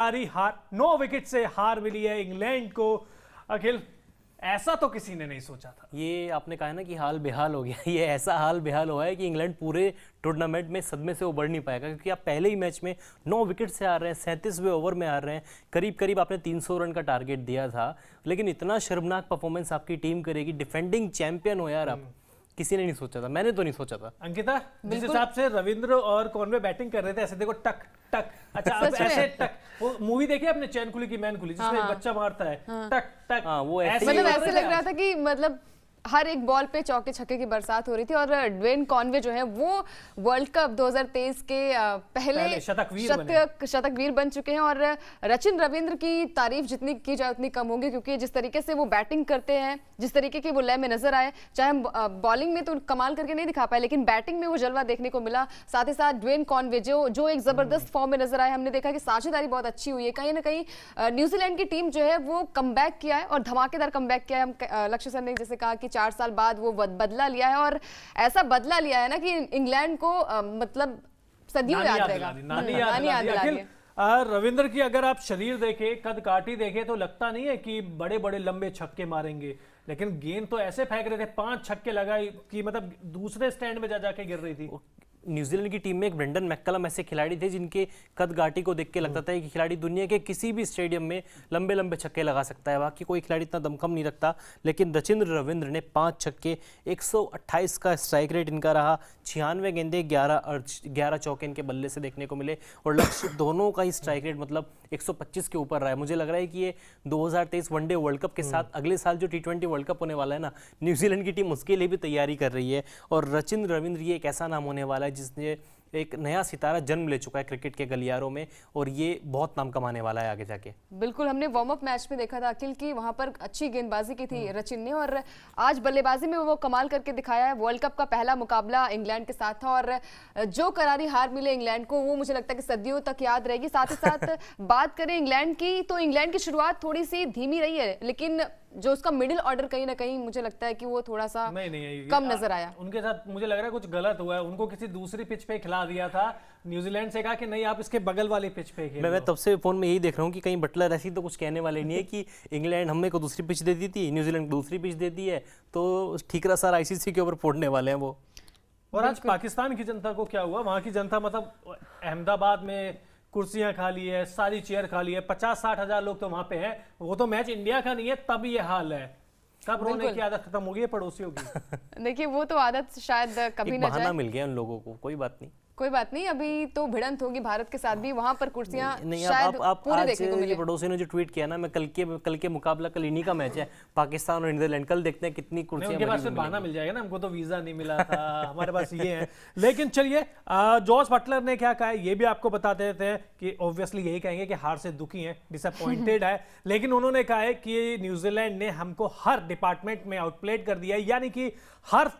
सारी हार 9 विकेट से हार मिली है इंग्लैंड को। अखिल, ऐसा तो किसी ने नहीं सोचा था। ये आपने कहा ना कि हाल बेहाल हो गया, ये ऐसा हाल बेहाल हुआ है कि इंग्लैंड पूरे टूर्नामेंट में सदमे से उबर नहीं पाएगा, क्योंकि आप पहले ही मैच में 9 विकेट से हार रहे हैं, 37वें ओवर में हार रहे हैं। करीब करीब आपने 300 रन का टारगेट दिया था, लेकिन इतना शर्मनाक परफॉर्मेंस आपकी टीम करेगी। डिफेंडिंग चैंपियन हो यार आप, किसी ने नहीं सोचा था, मैंने तो नहीं सोचा था। अंकिता, जिस हिसाब से रविंद्र और कॉनवे बैटिंग कर रहे थे, ऐसे देखो टक टक, अच्छा अब ऐसे टक, वो मूवी देखी आपने चैन खुली की मैन खुली, जिसमें एक बच्चा मारता है टक टक, वो मतलब ऐसे लग रहा था कि मतलब हर एक बॉल पे चौके छक्के की बरसात हो रही थी। और ड्वेन कॉनवे जो है वो वर्ल्ड कप 2023 के पहले शतकवीर बन चुके हैं। और रचिन रविंद्र की तारीफ जितनी की जाए उतनी कम होगी, क्योंकि जिस तरीके से वो बैटिंग करते हैं, जिस तरीके की वो लय में नजर आए, चाहे हम बॉलिंग में तो कमाल करके नहीं दिखा पाए, लेकिन बैटिंग में वो जलवा देखने को मिला। साथ ही साथ ड्वेन कॉनवे जो एक जबरदस्त फॉर्म में नजर आए, हमने देखा कि साझेदारी बहुत अच्छी हुई है। कहीं ना कहीं न्यूजीलैंड की टीम जो है वो कमबैक किया है और धमाकेदार कमबैक किया है। लक्ष्य सर ने जैसे कहा कि 4 साल बाद वो बदला लिया है, और ऐसा बदला लिया है ना कि इंग्लैंड को मतलब सदियों याद रहेगा। नानी याद दिला दी। रविंद्र की अगर आप शरीर देखे, कद काठी देखे, तो लगता नहीं है कि बड़े बड़े लंबे छक्के मारेंगे, लेकिन गेंद तो ऐसे फेंक रहे थे, 5 छक्के लगाए कि मतलब दूसरे स्टैंड में जाके गिर रही थी। न्यूजीलैंड की टीम में एक ब्रेंडन मैककलम ऐसे खिलाड़ी थे जिनके कद गाटी को देख के लगता था कि खिलाड़ी दुनिया के किसी भी स्टेडियम में लंबे लंबे छक्के लगा सकता है। बाकी कोई खिलाड़ी इतना दमखम नहीं रखता, लेकिन रचिन रविंद्र ने 5 छक्के, 128 का स्ट्राइक रेट इनका रहा, 96 गेंदे, 11 चौके इनके बल्ले से देखने को मिले, और लक्ष्य दोनों का ही स्ट्राइक रेट मतलब 125 के ऊपर रहा है। मुझे लग रहा है कि ये 2023 वनडे वर्ल्ड कप के साथ अगले साल जो T20 वर्ल्ड कप होने वाला है ना, न्यूजीलैंड की टीम उसके लिए भी तैयारी कर रही है। और रचिन रविंद्र ये एक ऐसा नाम होने वाला है जिसने एक नया सितारा जन्म ले चुका है क्रिकेट के गलियारों में, और ये बहुत नाम कमाने वाला है आगे जाके। बिल्कुल, हमने वार्म अप मैच में देखा था अखिल की वहां पर अच्छी गेंदबाजी की थी रचिन ने, और आज बल्लेबाजी में वो कमाल करके दिखाया है। वर्ल्ड कप का पहला मुकाबला इंग्लैंड के साथ था, और जो करारी हार मिले इंग्लैंड को वो मुझे लगता है कि सदियों तक याद रहेगी। साथ ही साथ बात करें इंग्लैंड की, तो इंग्लैंड की शुरुआत थोड़ी सी धीमी रही है, लेकिन जो उसका मिडिल ऑर्डर कहीं ना कहीं मुझे लगता है कि वो थोड़ा सा कम नजर आया। उनके साथ मुझे लग रहा है कुछ गलत हुआ है, उनको किसी दूसरी पिच पे खिला दिया था। न्यूजीलैंड से कहा कि नहीं, आप इसके बगल वाली पिच पे खेलो। मैं तब से फोन में यही देख रहा हूँ कि कहीं बटलर ऐसी तो कुछ कहने वाले नहीं है कि इंग्लैंड हमने को दूसरी पिच दे दी थी, न्यूजीलैंड दूसरी पिच दे दी है, तो ठीकरा सर ICC के ऊपर फोड़ने वाले हैं वो। और आज पाकिस्तान की जनता को क्या हुआ, वहां की जनता मतलब अहमदाबाद में कुर्सियां खाली है, सारी चेयर खाली है, 50-60 हजार लोग तो वहां पे हैं। वो तो मैच इंडिया का नहीं है, तब ये हाल है। कब रोने की आदत खत्म हो गई है पड़ोसियों की? देखिए, वो तो आदत शायद कभी ना जाए। बहाना मिल गया उन लोगों को, कोई बात नहीं, कोई बात नहीं। अभी तो भिड़ंत होगी भारत के साथ भी, वहां पर कुर्सियां नहीं, शायद आप पूरे देखने को मिले। पड़ोसी ने जो ट्वीट किया ना, मैं कल के मुकाबला, कल इन्हीं का मैच है पाकिस्तान और नीदरलैंड, कल देखते हैं कितनी कुर्सियां। उनके पास बहाना मिल जाएगा ना, हमको तो वीजा नहीं मिला था, हमारे पास ये है। लेकिन चलिए, जॉस बटलर ने क्या कहा है ये भी आपको बता देते हैं कि ऑब्वियसली यही कहेंगे कि हार से दुखी हैं, डिसअपॉइंटेड है। लेकिन उन्होंने कहा है कि न्यूजीलैंड ने हमको हर डिपार्टमेंट में आउटप्लेड कर दिया है, यानी कि हर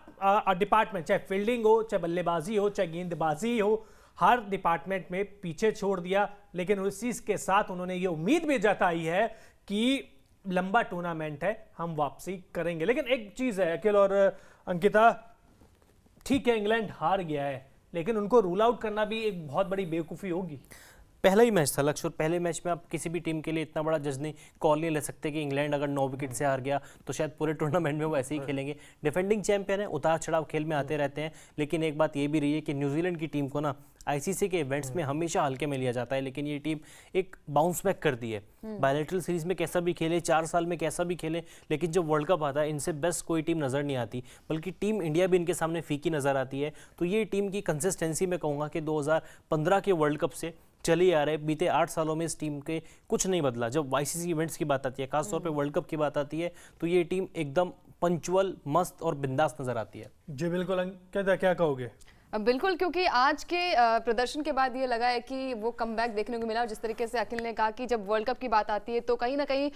डिपार्टमेंट, चाहे फील्डिंग हो, चाहे बल्लेबाजी हो, चाहे गेंदबाजी हो, हर डिपार्टमेंट में पीछे छोड़ दिया। लेकिन उसी के साथ उन्होंने ये उम्मीद भी जताई है कि लंबा टूर्नामेंट है, हम वापसी करेंगे। लेकिन एक चीज है अखिल और अंकिता, ठीक है इंग्लैंड हार गया है, लेकिन उनको रूल आउट करना भी एक बहुत बड़ी बेवकूफी होगी। पहला ही मैच था लक्ष्य, और पहले मैच में आप किसी भी टीम के लिए इतना बड़ा जज कॉल नहीं ले सकते कि इंग्लैंड अगर 9 विकेट से हार गया तो शायद पूरे टूर्नामेंट में वो ऐसे ही खेलेंगे। डिफेंडिंग चैंपियन है, उतार चढ़ाव खेल में आते रहते हैं, लेकिन एक बात ये भी रही है कि न्यूजीलैंड की टीम को ना ICC के इवेंट्स में हमेशा हल्के में लिया जाता है, लेकिन ये टीम एक बाउंस बैक करती है। बायलैटरल सीरीज में कैसा भी खेले, 4 साल में कैसा भी खेले, लेकिन जब वर्ल्ड कप आता है इनसे बेस्ट कोई टीम नजर नहीं आती, बल्कि टीम इंडिया भी इनके सामने फीकी नजर आती है। तो ये टीम की कंसिस्टेंसी मैं कहूँगा कि 2015 के वर्ल्ड कप से चली आ रहे, बीते 8 सालों में इस टीम के कुछ नहीं बदला। जब ICC इवेंट्स की बात आती है, खासतौर पे वर्ल्ड कप की बात आती है, तो ये टीम एकदम पंचुअल, मस्त और बिंदास नजर आती है। जी बिल्कुल, क्या कहोगे? बिल्कुल, क्योंकि आज के प्रदर्शन के बाद ये लगा है कि वो कमबैक देखने को मिला। और जिस तरीके से अखिल ने कहा कि जब वर्ल्ड कप की बात आती है तो कहीं ना कहीं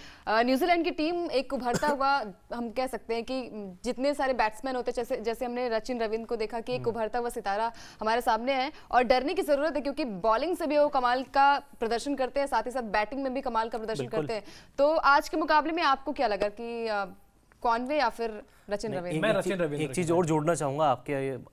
न्यूजीलैंड की टीम एक उभरता हुआ, हम कह सकते हैं कि जितने सारे बैट्समैन होते हैं, जैसे हमने रचिन रविंद्र को देखा कि एक उभरता हुआ सितारा हमारे सामने है, और डरने की जरूरत है, क्योंकि बॉलिंग से भी वो कमाल का प्रदर्शन करते हैं, साथ ही साथ बैटिंग में भी कमाल का प्रदर्शन करते हैं। तो आज के मुकाबले में आपको क्या लगा कि कॉनवे या फिर रचिन रविंद्र? एक चीज और जोड़ना चाहूंगा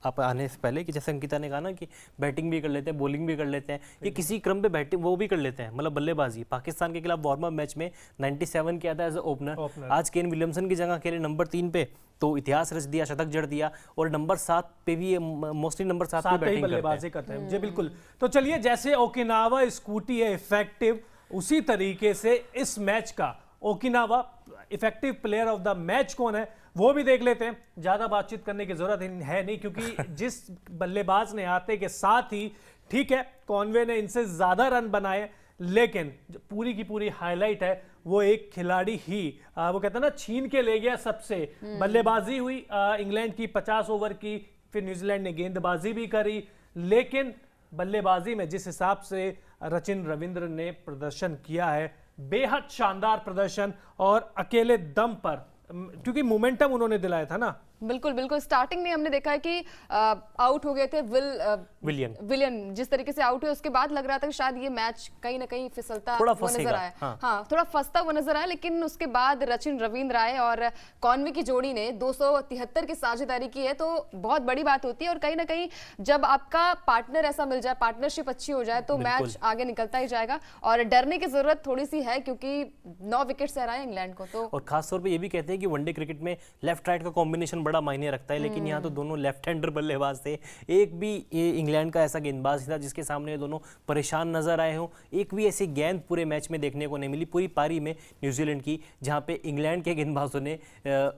आप आने से पहले कि जैसे अंकिता ने कहा ना कि बैटिंग भी कर लेते हैं, बॉलिंग भी कर लेते हैं, ये किसी क्रम पे बैटिंग वो भी कर लेते हैं, मतलब बल्लेबाजी। पाकिस्तान के खिलाफ वार्म अप मैच में 97 किया था एज ए ओपनर, आज केन विलियमसन की जगह खेले नंबर 3 पे, तो इतिहास रच दिया, शतक जड़ दिया, और नंबर 7 पे भी मोस्टली नंबर 7 पे बैटिंग बल्लेबाजी करते हैं। जी बिल्कुल। तो चलिए, जैसे ओकिनावा स्कूटी है इफेक्टिव, उसी तरीके से इस मैच का Okinawa effective player of the match कौन है वो भी देख लेते हैं। ज्यादा बातचीत करने की जरूरत है नहीं, क्योंकि जिस बल्लेबाज ने आते के साथ ही, ठीक है कॉनवे ने इनसे ज्यादा रन बनाए, लेकिन पूरी की पूरी हाईलाइट है वो एक खिलाड़ी ही वो कहते हैं ना छीन के ले गया सबसे। बल्लेबाजी हुई इंग्लैंड की 50 ओवर की, फिर न्यूजीलैंड ने गेंदबाजी भी करी, लेकिन बल्लेबाजी में जिस हिसाब से रचिन रविंद्र ने प्रदर्शन किया है, बेहद शानदार प्रदर्शन, और अकेले दम पर, क्योंकि मोमेंटम उन्होंने दिलाया था ना। बिल्कुल बिल्कुल। स्टार्टिंग में हमने देखा है कि आउट हो गए थे विलियन जिस तरीके से आउट हुए, उसके बाद लग रहा था कि शायद ये मैच कहीं ना कहीं फिसलता हुआ नजर आया। हाँ, थोड़ा फंसता हुआ नजर आया, लेकिन उसके बाद रचिन रविंद्र आए और कॉनवे की जोड़ी ने 273 की साझेदारी की है, तो बहुत बड़ी बात होती है। और कहीं ना कहीं जब आपका पार्टनर ऐसा मिल जाए, पार्टनरशिप अच्छी हो जाए, तो मैच आगे निकलता ही जाएगा। और डरने की जरूरत थोड़ी सी है, क्योंकि 9 विकेट से हराए इंग्लैंड को। तो और खासतौर पर ये भी कहते हैं कि वनडे क्रिकेट में लेफ्ट राइट का कॉम्बिनेशन बड़ा मायने रखता है, लेकिन यहाँ तो दोनों लेफ्ट हैंडर बल्लेबाज थे। एक भी ये इंग्लैंड का ऐसा गेंदबाज था जिसके सामने ये दोनों परेशान नजर आए हों। एक भी ऐसी गेंद पूरे मैच में देखने को नहीं मिली, पूरी पारी में न्यूजीलैंड की, जहाँ पे इंग्लैंड के गेंदबाजों ने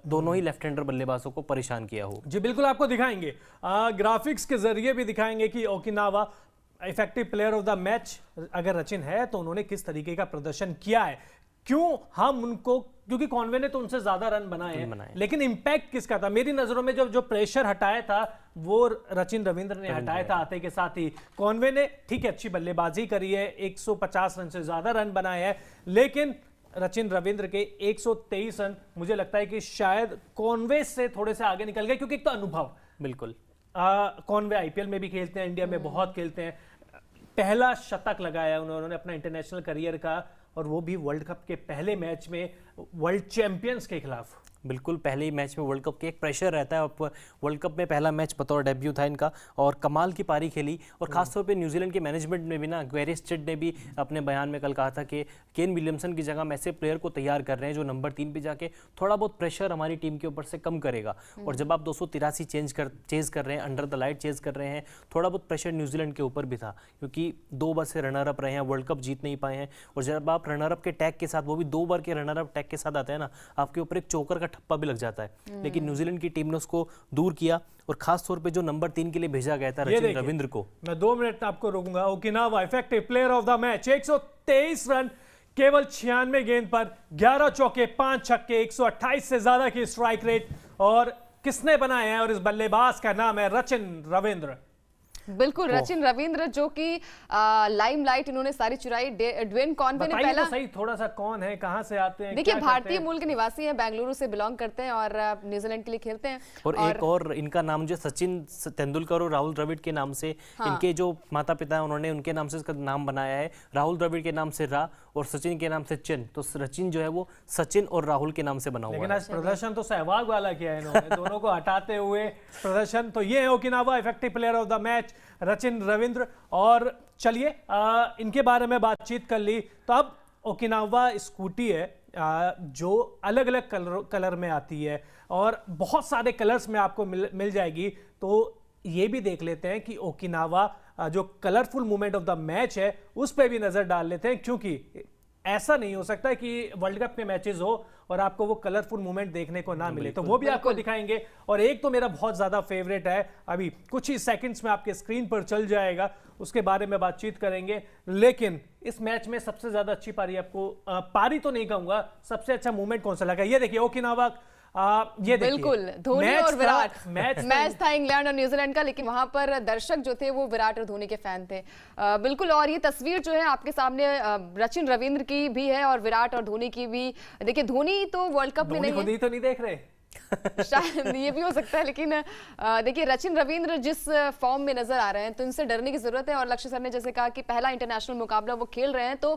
दोनों ही लेफ्ट हैंडर बल्लेबाजों को परेशान किया हो। जी बिल्कुल, आपको दिखाएंगे ग्राफिक्स के जरिए भी दिखाएंगे कि Okinawa effective player of the match अगर रचिन है तो उन्होंने किस तरीके का प्रदर्शन किया है, क्यों हम उनको, क्योंकि कॉनवे ने तो उनसे ज्यादा रन बनाए हैं, लेकिन इंपैक्ट किसका था? मेरी नजरों में जो प्रेशर हटाया था वो रचिन रविंद्र ने हटाया था आते के साथ ही। कॉनवे ने ठीक है अच्छी बल्लेबाजी करी है, 150 रन से ज्यादा रन बनाए हैं, लेकिन रचिन रविंद्र के 123 रन मुझे लगता है कि शायद कॉनवे से थोड़े से आगे निकल गए, क्योंकि एक तो अनुभव, बिल्कुल कॉनवे आईपीएल में भी खेलते हैं, इंडिया में बहुत खेलते हैं, पहला शतक लगाया उन्होंने अपना इंटरनेशनल करियर का, और वो भी वर्ल्ड कप के पहले मैच में वर्ल्ड चैंपियंस के खिलाफ। बिल्कुल, पहले ही मैच में वर्ल्ड कप के एक प्रेशर रहता है, वर्ल्ड कप में पहला मैच बतौर डेब्यू था इनका, और कमाल की पारी खेली। और खासतौर पे न्यूजीलैंड के मैनेजमेंट ने भी ना, ग्वेरी स्टेड ने भी अपने बयान में कल कहा था कि केन विलियमसन की जगह हम ऐसे प्लेयर को तैयार कर रहे हैं जो नंबर 3 पे जाके थोड़ा बहुत प्रेशर हमारी टीम के ऊपर से कम करेगा। और जब आप 283 चेज कर रहे हैं, अंडर द लाइट चेज कर रहे हैं, थोड़ा बहुत प्रेशर न्यूजीलैंड के ऊपर भी था, क्योंकि 2 बार से रनर अप रहे हैं, वर्ल्ड कप जीत नहीं पाए हैं। और जब आप रनर अप के टैग के साथ, वो भी 2 बार के रनर अप टैग के साथ आते हैं ना, आपके ऊपर एक चोकर का ठप्पा भी लग जाता है। लेकिन न्यूजीलैंड की टीम ने उसको दूर किया, और खास तौर पे जो नंबर 3 के लिए भेजा गया था रचिन रविंद्र को। मैं 2 मिनट आपको रोकूंगा। Okinawa effective player of the match, 123 run केवल 96 गेंद पर, 11 चौके 5 छक्के, 128 से ज्यादा की स्ट्राइक रेट, और किसने बनाए हैं? और इस बल्लेबाज का नाम है रचिन रविंद्र। बिल्कुल, रचिन रविंद्र जो कि लाइमलाइट इन्होंने सारी चुराई। ड्वेन कॉनवे ने पहला तो सही थोड़ा सा कौन है, कहां से आते हैं? देखिए, भारतीय मूल के निवासी हैं, बेंगलुरु से बिलोंग करते हैं और न्यूजीलैंड के लिए खेलते हैं। और एक और इनका नाम जो सचिन तेंदुलकर और राहुल द्रविड़ के नाम से, इनके जो माता पिता हैं उन्होंने उनके नाम से इसका नाम बनाया है। राहुल द्रविड़ के नाम से रा और सचिन के नाम से चिन, तो रचिन जो है वो सचिन और राहुल के नाम से बना हुआ है। लेकिन आज प्रदर्शन तो सहवाग वाला किया है इन्होंने, दोनों को हटाते हुए प्रदर्शन। तो ये है Okinawa effective player of the match Rachin Ravindra. और चलिए इनके बारे में बातचीत कर ली, तो अब ओकिनावा स्कूटी है जो अलग अलग कलर में आती है, और बहुत सारे कलर्स में आपको मिल जाएगी। तो ये भी देख लेते हैं कि ओकिनावा जो colourful moment of the match है उस पर भी नजर डाल लेते हैं, क्योंकि ऐसा नहीं हो सकता कि वर्ल्ड कप के मैचेस हो और आपको वो कलरफुल मोमेंट देखने को ना मिले, तो वो भी आपको दिखाएंगे। और एक तो मेरा बहुत ज्यादा फेवरेट है, अभी कुछ ही सेकंड्स में आपके स्क्रीन पर चल जाएगा, उसके बारे में बातचीत करेंगे। लेकिन इस मैच में सबसे ज्यादा अच्छी पारी आपको, पारी तो नहीं कहूंगा, सबसे अच्छा मोमेंट कौन सा लगा? ये देखिए ओकिनावा, ये बिल्कुल धोनी और विराट। मैच था इंग्लैंड और न्यूजीलैंड का, लेकिन वहां पर दर्शक जो थे वो विराट और धोनी के फैन थे। बिल्कुल, और ये तस्वीर जो है आपके सामने रचिन रविंद्र की भी है और विराट और धोनी की भी। देखिए, धोनी तो वर्ल्ड कप में नहीं है, तो नहीं देख रहे शायद ये भी हो सकता है, लेकिन देखिए रचिन रविंद्र जिस फॉर्म में नजर आ रहे हैं तो इनसे डरने की जरूरत है। और लक्ष्य सर ने जैसे कहा कि पहला इंटरनेशनल मुकाबला वो खेल रहे हैं, तो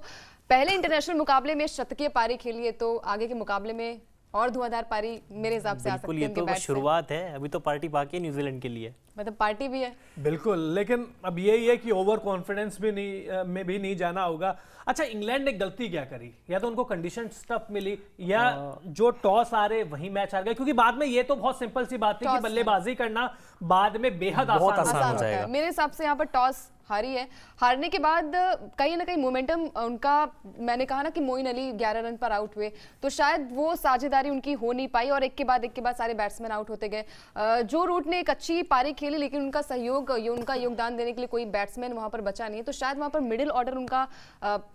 पहले इंटरनेशनल मुकाबले में शतकीय पारी खेली है, तो आगे के मुकाबले में और धुआंधार पारी मेरे हिसाब से आ सकती है। ये तो बस शुरुआत है, अभी तो पार्टी बाकी है न्यूजीलैंड के लिए, मतलब पार्टी भी है बिल्कुल। लेकिन अब यही है कि ओवर कॉन्फिडेंस भी नहीं जाना होगा। अच्छा, इंग्लैंड ने गलती क्या करी? या तो उनको कंडीशन टफ मिली, या जो टॉस आ रहे वही मैच हार गए, क्योंकि बाद में ये तो बहुत सिंपल सी बात है कि बल्लेबाजी करना बाद में बेहद आसान हो जाएगा। मेरे हिसाब से यहाँ पर टॉस हारी है। हारने के बाद कहीं ना कहीं मोमेंटम उनका, मैंने कहा ना कि मोइन अली 11 रन पर आउट हुए, तो शायद वो साझेदारी उनकी हो नहीं पाई और एक के बाद सारे बैट्समैन आउट होते गए। जो रूट ने एक अच्छी पारी खेली, लेकिन उनका सहयोग, उनका योगदान देने के लिए कोई बैट्समैन वहां पर बचा नहीं है, तो शायद वहां पर मिडिल ऑर्डर उनका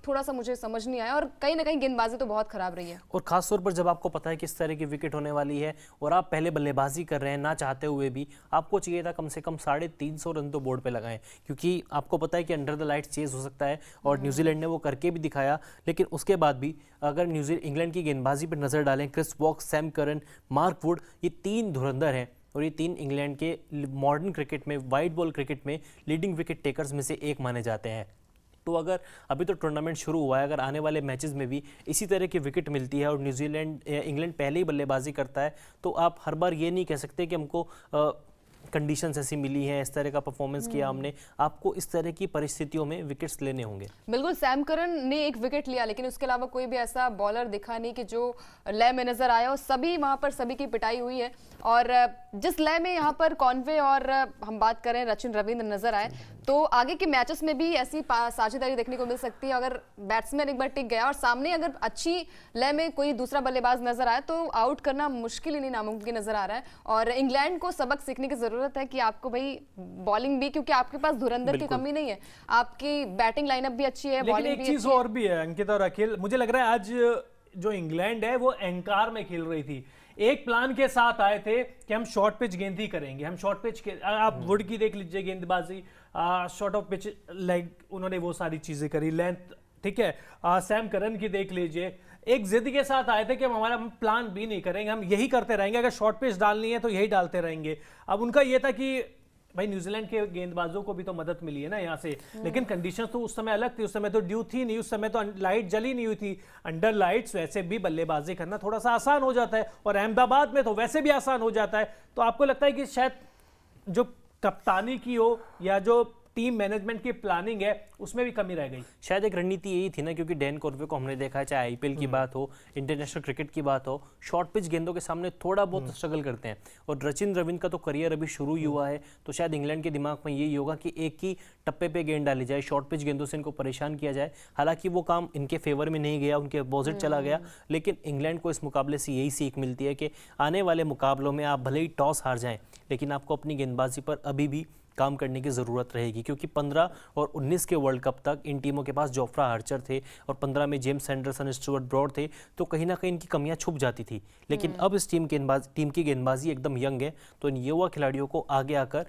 थोड़ा सा मुझे समझ नहीं आया और कहीं ना कहीं गेंदबाजी तो बहुत खराब रही है। और खासतौर पर जब आपको पता है किस तरह की विकेट होने वाली है और आप पहले बल्लेबाजी कर रहे हैं ना चाहते हुए भी, आपको चाहिए था कम से कम 350 रन तो बोर्ड पे लगाएं, क्योंकि आपको पता है कि अंडर द लाइट चेज हो सकता है और न्यूजीलैंड ने वो करके भी दिखाया। लेकिन उसके बाद भी अगर इंग्लैंड की गेंदबाजी पर नजर डालें, Chris Woakes, Sam Curran, Mark Wood, ये 3 धुरंधर हैं और ये 3 इंग्लैंड के मॉडर्न क्रिकेट में, वाइट बॉल क्रिकेट में लीडिंग विकेट टेकर्स में से एक माने जाते हैं। तो अगर अभी तो टूर्नामेंट शुरू हुआ है, अगर आने वाले मैचेस में भी इसी तरह की विकेट मिलती है और इंग्लैंड पहले ही बल्लेबाजी करता है, तो आप हर बार ये नहीं कह सकते कि हमको कंडीशंस ऐसी मिली हैं, इस तरह का परफॉर्मेंस किया हमने। आपको इस तरह की परिस्थितियों में विकेट्स लेने होंगे। बिल्कुल, सैम करन ने एक विकेट लिया, लेकिन उसके अलावा कोई भी ऐसा बॉलर दिखा नहीं कि जो लय में नजर आया, और सभी वहां पर सभी की पिटाई हुई है। और जिस लय में यहाँ पर कॉन्वे और हम बात करें रचिन रविंद्र नजर आए, तो आगे के मैचेस में भी ऐसी साझेदारी देखने को मिल सकती है। अगर बैट्समैन एक बार टिक गया और सामने अगर अच्छी लय में कोई दूसरा बल्लेबाज नजर आए, तो आउट करना मुश्किल ही नहीं नामुमकिन नजर आ रहा है। और इंग्लैंड को सबक सीखने की जरूरत है कि आपको भाई बॉलिंग भी, क्योंकि आपके पास धुरंधर की कमी नहीं है, आपकी बैटिंग लाइनअप भी अच्छी है, बॉलिंग भी अच्छी है। एक चीज और भी है अंकिता और अखिल, मुझे लग रहा है आज जो इंग्लैंड है वो एंकार में खेल रही थी। एक प्लान के साथ आए थे कि हम शॉर्ट पिच गेंद ही करेंगे, हम शॉर्ट पिच आप वुड की देख लीजिए गेंदबाजी, शॉर्ट ऑफ पिच लेग, उन्होंने वो सारी चीजें करी, लेंथ, ठीक है। सैम करन की देख लीजिए, एक जिद के साथ आए थे कि हमारा प्लान भी नहीं करेंगे, हम यही करते रहेंगे, अगर शॉर्ट पिच डालनी है तो यही डालते रहेंगे। अब उनका ये था कि भाई न्यूजीलैंड के गेंदबाजों को भी तो मदद मिली है ना यहाँ से, लेकिन कंडीशन तो उस समय अलग थी, उस समय तो ड्यू थी नहीं, उस समय तो लाइट जली नहीं हुई थी। अंडर लाइट्स वैसे भी बल्लेबाजी करना थोड़ा सा आसान हो जाता है, और अहमदाबाद में तो वैसे भी आसान हो जाता है। तो आपको लगता है कि शायद जो कप्तानी की हो या जो टीम मैनेजमेंट की प्लानिंग है उसमें भी कमी रह गई? शायद एक रणनीति यही थी ना, क्योंकि डैन कॉर्वे को हमने देखा है, चाहे आईपीएल की बात हो, इंटरनेशनल क्रिकेट की बात हो, शॉर्ट पिच गेंदों के सामने थोड़ा बहुत स्ट्रगल करते हैं। और रचिन रविंद्र का तो करियर अभी शुरू ही हुआ है, तो शायद इंग्लैंड के दिमाग में यही होगा कि एक ही टप्पे पे गेंद डाली जाए, शॉर्ट पिच गेंदों से इनको परेशान किया जाए। हालांकि वो काम इनके फेवर में नहीं गया, उनके अपोजिट चला गया, लेकिन इंग्लैंड को इस मुकाबले से यही सीख मिलती है कि आने वाले मुकाबलों में आप भले ही टॉस हार जाएं, लेकिन आपको अपनी गेंदबाजी पर अभी भी काम करने की ज़रूरत रहेगी, क्योंकि 15 और 19 के वर्ल्ड कप तक इन टीमों के पास जोफ्रा आर्चर थे और 15 में जेम्स एंडरसन, स्टुअर्ट ब्रॉड थे, तो कहीं ना कहीं इनकी कमियां छुप जाती थी। लेकिन अब इस टीम की गेंदबाजी एकदम यंग है, तो इन युवा खिलाड़ियों को आगे आकर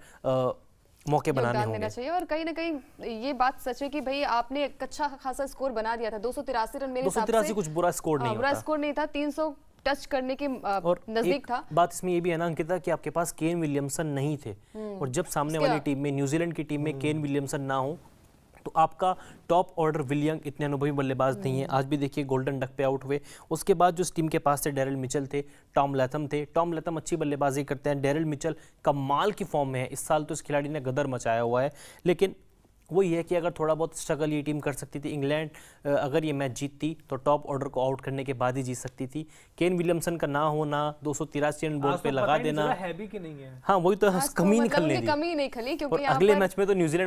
मौके बनाने होंगे चाहिए। और कहीं ना कहीं ये बात सच है कि भाई आपने एक अच्छा खासा स्कोर बना दिया था, 283 रन, मेरे हिसाब से 283 कुछ बुरा स्कोर नहीं था, 300 टच करने के नजदीक था। बात इसमें ये भी है ना अंकिता कि आपके पास केन विलियमसन नहीं थे, और जब सामने वाली टीम में, न्यूजीलैंड की टीम में केन विलियमसन ना हो, तो आपका टॉप ऑर्डर विलियम इतने अनुभवी बल्लेबाज नहीं है। आज भी देखिए गोल्डन डक पे आउट हुए, उसके बाद जो इस टीम के पास थे डेरिल मिचेल थे, टॉम लैथम थे। टॉम लैथम अच्छी बल्लेबाजी करते हैं, डेरिल मिचेल कमाल की फॉर्म में है, इस साल तो इस खिलाड़ी ने गदर मचाया हुआ है। लेकिन वो ये है कि अगर थोड़ा बहुत स्ट्रगल ये टीम कर सकती थी, इंग्लैंड अगर ये मैच जीतती तो टॉप ऑर्डर को आउट करने के बाद ही जीत सकती थी। केन विलियमसन का ना होना, 283 रन बोर्ड पे लगा देना, है भी कि नहीं है? हाँ वही तो कमी नहीं खली, क्योंकि अगले मैच में तो न्यूजीलैंड